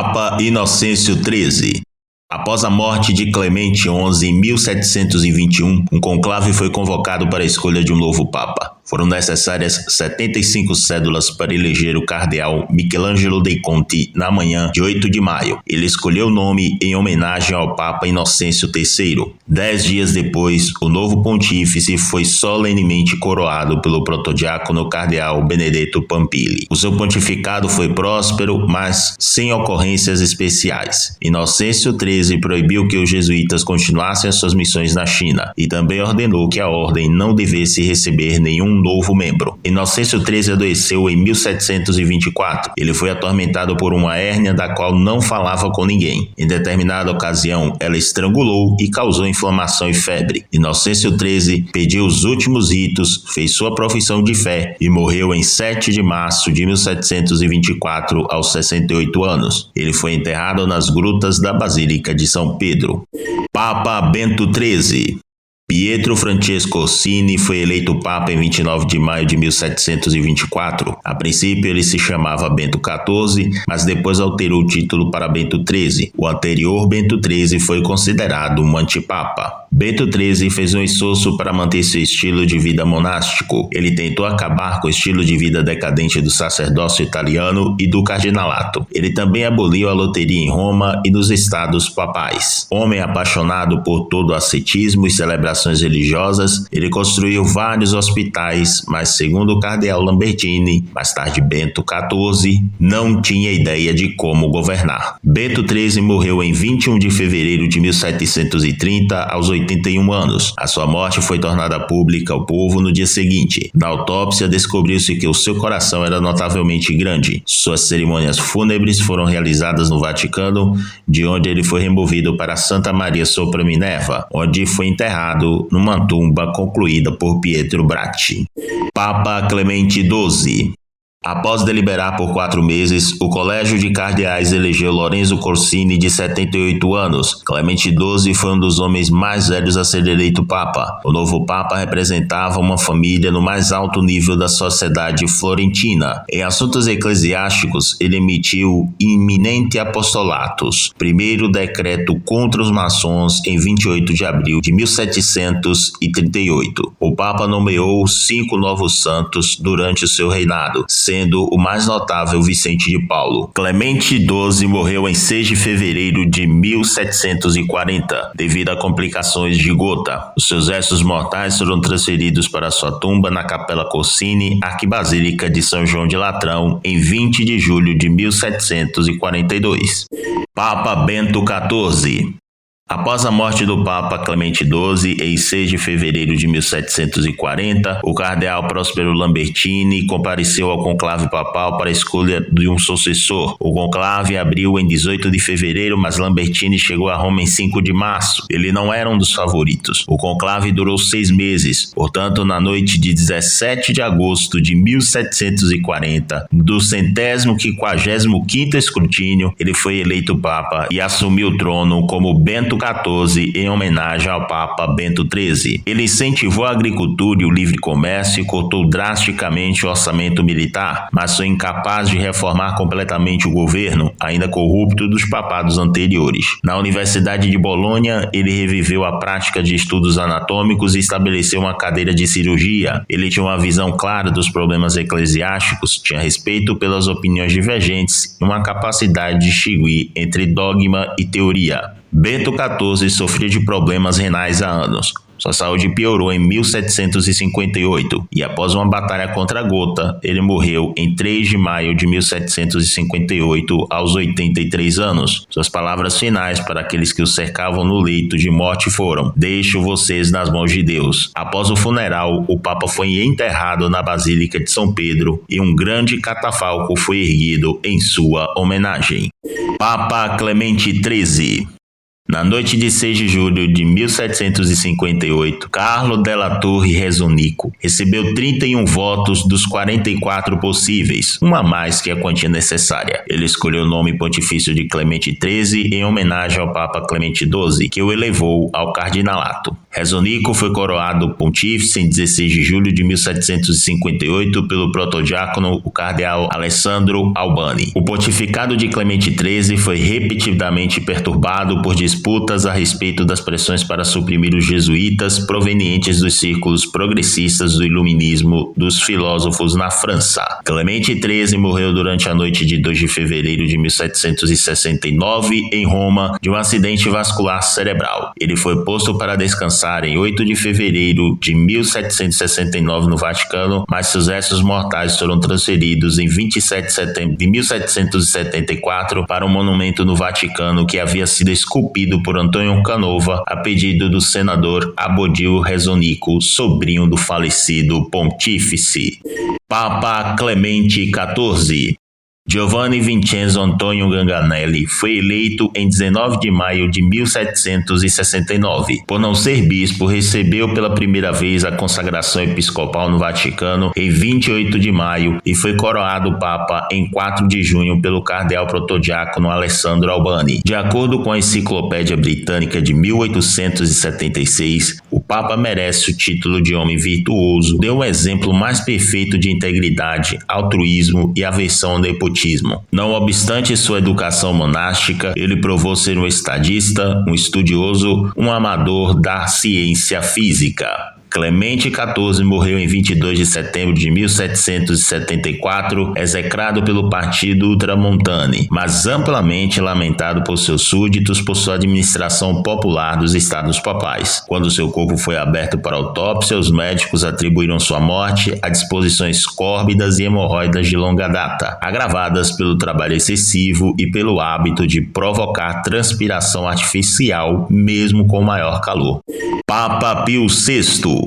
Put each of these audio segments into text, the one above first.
Papa Inocêncio XIII. Após a morte de Clemente XI em 1721, um conclave foi convocado para a escolha de um novo Papa. Foram necessárias 75 cédulas para eleger o cardeal Michelangelo Dei Conti na manhã de 8 de maio. Ele escolheu o nome em homenagem ao Papa Inocêncio III. 10 dias depois, o novo pontífice foi solenemente coroado pelo protodiácono cardeal Benedetto Pampilli. O seu pontificado foi próspero, mas sem ocorrências especiais. Inocêncio XIII proibiu que os jesuítas continuassem as suas missões na China e também ordenou que a ordem não devesse receber nenhum novo membro. Inocêncio XIII adoeceu em 1724. Ele foi atormentado por uma hérnia da qual não falava com ninguém. Em determinada ocasião, ela estrangulou e causou inflamação e febre. Inocêncio XIII pediu os últimos ritos, fez sua profissão de fé e morreu em 7 de março de 1724 aos 68 anos. Ele foi enterrado nas grutas da Basílica de São Pedro. Papa Bento XIII. Pietro Francesco Orsini foi eleito Papa em 29 de maio de 1724. A princípio ele se chamava Bento XIV, mas depois alterou o título para Bento XIII. O anterior Bento XIII foi considerado um antipapa. Bento XIII fez um esforço para manter seu estilo de vida monástico. Ele tentou acabar com o estilo de vida decadente do sacerdócio italiano e do cardinalato. Ele também aboliu a loteria em Roma e nos estados papais. Homem apaixonado por todo o ascetismo e celebrações religiosas, ele construiu vários hospitais, mas segundo o cardeal Lambertini, mais tarde Bento XIV, não tinha ideia de como governar. Bento XIII morreu em 21 de fevereiro de 1730, aos 81 anos. A sua morte foi tornada pública ao povo no dia seguinte. Na autópsia, descobriu-se que o seu coração era notavelmente grande. Suas cerimônias fúnebres foram realizadas no Vaticano, de onde ele foi removido para Santa Maria sopra Minerva, onde foi enterrado numa tumba concluída por Pietro Bratti. Papa Clemente XII. Após deliberar por 4 meses, o Colégio de Cardeais elegeu Lorenzo Corsini, de 78 anos. Clemente XII foi um dos homens mais velhos a ser eleito Papa. O novo Papa representava uma família no mais alto nível da sociedade florentina. Em assuntos eclesiásticos, ele emitiu Iminente Apostolatus, primeiro decreto contra os maçons, em 28 de abril de 1738. O Papa nomeou 5 novos santos durante o seu reinado, sendo o mais notável Vicente de Paulo. Clemente XII morreu em 6 de fevereiro de 1740, devido a complicações de gota. Os seus restos mortais foram transferidos para sua tumba na Capela Corsini, Arquibasílica de São João de Latrão, em 20 de julho de 1742. Papa Bento XIV. Após a morte do Papa Clemente XII, em 6 de fevereiro de 1740, o cardeal Próspero Lambertini compareceu ao conclave papal para a escolha de um sucessor. O conclave abriu em 18 de fevereiro, mas Lambertini chegou a Roma em 5 de março. Ele não era um dos favoritos. O conclave durou 6 meses. Portanto, na noite de 17 de agosto de 1740, do 155º escrutínio, ele foi eleito Papa e assumiu o trono como Bento XIV em homenagem ao Papa Bento XIII. Ele incentivou a agricultura e o livre comércio e cortou drasticamente o orçamento militar, mas foi incapaz de reformar completamente o governo, ainda corrupto, dos papados anteriores. Na Universidade de Bolonha, ele reviveu a prática de estudos anatômicos e estabeleceu uma cadeira de cirurgia. Ele tinha uma visão clara dos problemas eclesiásticos, tinha respeito pelas opiniões divergentes e uma capacidade de distinguir entre dogma e teoria. Bento XIV sofria de problemas renais há anos. Sua saúde piorou em 1758 e, após uma batalha contra a gota, ele morreu em 3 de maio de 1758, aos 83 anos. Suas palavras finais para aqueles que o cercavam no leito de morte foram: "Deixo vocês nas mãos de Deus." Após o funeral, o Papa foi enterrado na Basílica de São Pedro e um grande catafalco foi erguido em sua homenagem. Papa Clemente XIII. Na noite de 6 de julho de 1758, Carlo della Torre Rezonico recebeu 31 votos dos 44 possíveis, uma a mais que a quantia necessária. Ele escolheu o nome pontifício de Clemente XIII em homenagem ao Papa Clemente XII, que o elevou ao cardinalato. Rezonico foi coroado pontífice em 16 de julho de 1758 pelo protodiácono, o cardeal Alessandro Albani. O pontificado de Clemente XIII foi repetidamente perturbado por disputas a respeito das pressões para suprimir os jesuítas provenientes dos círculos progressistas do iluminismo dos filósofos na França. Clemente XIII morreu durante a noite de 2 de fevereiro de 1769 em Roma de um acidente vascular cerebral. Ele foi posto para descansar em 8 de fevereiro de 1769 no Vaticano, mas seus restos mortais foram transferidos em 27 de setembro de 1774 para um monumento no Vaticano que havia sido esculpido por Antônio Canova a pedido do senador Abodil Rezonico, sobrinho do falecido pontífice. Papa Clemente XIV. Giovanni Vincenzo Antonio Ganganelli foi eleito em 19 de maio de 1769. Por não ser bispo, recebeu pela primeira vez a consagração episcopal no Vaticano em 28 de maio e foi coroado papa em 4 de junho pelo cardeal protodiácono Alessandro Albani. De acordo com a Enciclopédia Britânica de 1876, o papa merece o título de homem virtuoso, deu um exemplo mais perfeito de integridade, altruísmo e aversão ao nepotismo. Não obstante sua educação monástica, ele provou ser um estadista, um estudioso, um amador da ciência física. Clemente XIV morreu em 22 de setembro de 1774, execrado pelo partido Ultramontane, mas amplamente lamentado por seus súditos por sua administração popular dos estados papais. Quando seu corpo foi aberto para autópsia, os médicos atribuíram sua morte a disposições córbidas e hemorroidas de longa data, agravadas pelo trabalho excessivo e pelo hábito de provocar transpiração artificial, mesmo com maior calor. Papa Pio VI.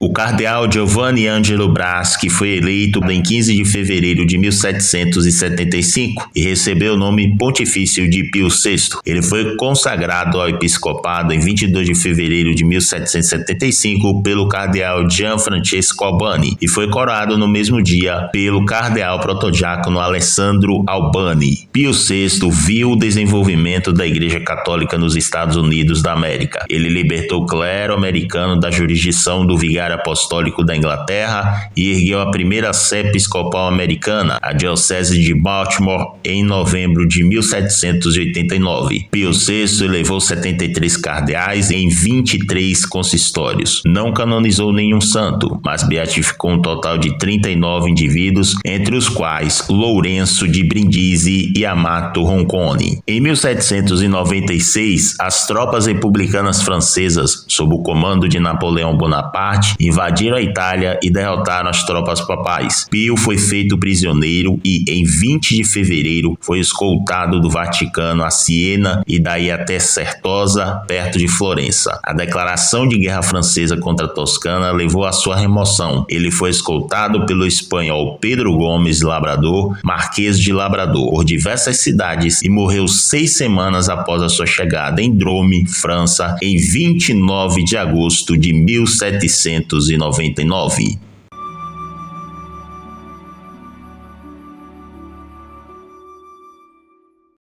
O cardeal Giovanni Angelo Braschi foi eleito em 15 de fevereiro de 1775 e recebeu o nome pontifício de Pio VI. Ele foi consagrado ao episcopado em 22 de fevereiro de 1775 pelo cardeal Gianfrancesco Albani e foi coroado no mesmo dia pelo cardeal protodiácono Alessandro Albani. Pio VI viu o desenvolvimento da Igreja Católica nos Estados Unidos da América. Ele libertou o clero americano da jurisdição do vigário apostólico da Inglaterra e ergueu a primeira sé episcopal americana, a diocese de Baltimore, em novembro de 1789. Pio VI elevou 73 cardeais em 23 consistórios. Não canonizou nenhum santo, mas beatificou um total de 39 indivíduos, entre os quais Lourenço de Brindisi e Amato Roncone. Em 1796, as tropas republicanas francesas, sob o comando de Napoleão Bonaparte, invadiram a Itália e derrotaram as tropas papais. Pio foi feito prisioneiro e, em 20 de fevereiro, foi escoltado do Vaticano a Siena e daí até Certosa, perto de Florença. A declaração de guerra francesa contra a Toscana levou à sua remoção. Ele foi escoltado pelo espanhol Pedro Gomes Labrador, Marquês de Labrador, por diversas cidades e morreu 6 semanas após a sua chegada em Drôme, França, em 29 de agosto de 1799.